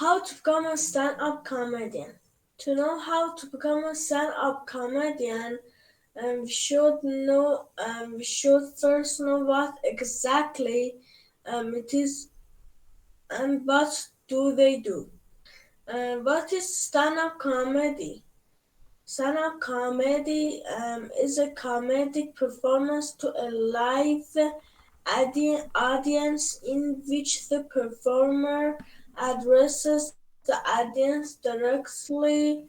How to become a stand-up comedian. To know how to become a stand-up comedian, we should first know what exactly it is and what do they do. What is stand-up comedy? Stand-up comedy is a comedic performance to a live audience in which the performer addresses the audience directly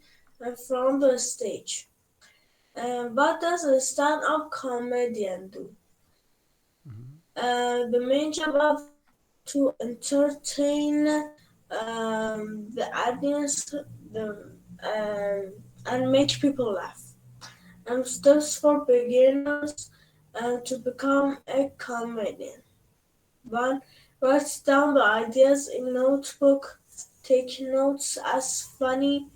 from the stage. What does a stand-up comedian do? The main job of to entertain the audience and make people laugh. Steps for beginners to become a comedian. 1. Write down the ideas in notebook. Take notes as funny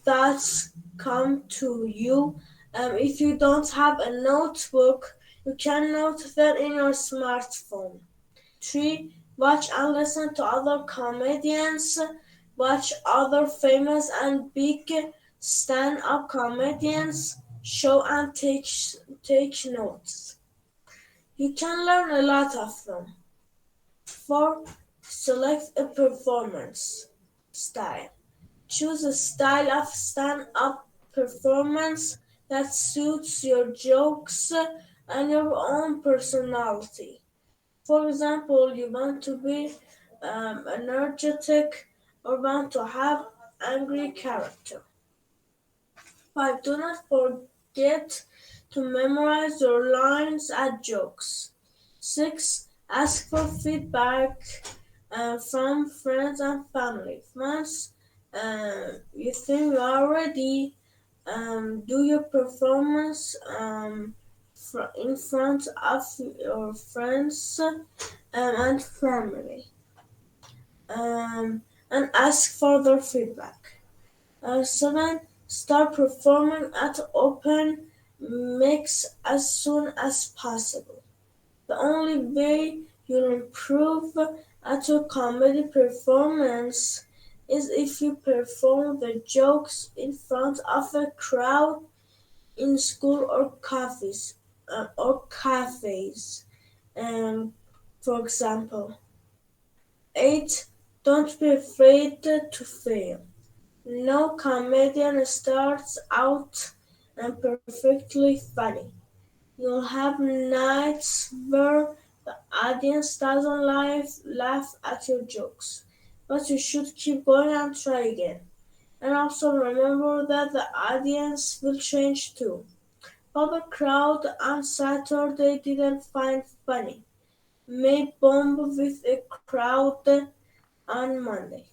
thoughts come to you. If you don't have a notebook, you can note them in your smartphone. 3. Watch and listen to other comedians. Watch other famous and big stand-up comedians show and take notes. You can learn a lot of them. 4. Select a performance style. Choose a style of stand-up performance that suits your jokes and your own personality. For example, you want to be energetic or want to have angry character. 5. Do not forget to memorize your lines and jokes. 6. Ask for feedback from friends and family. Once you think you are ready, do your performance in front of your friends and family, and ask for their feedback. 7. Start performing at open mics as soon as possible. The only way you'll improve at your comedy performance is if you perform the jokes in front of a crowd in school or cafes. For example. 8. Don't be afraid to fail. No comedian starts out perfectly funny. You'll have nights where the audience doesn't laugh at your jokes, but you should keep going and try again. And also remember that the audience will change too. What the crowd on Saturday didn't find funny may bomb with a crowd on Monday.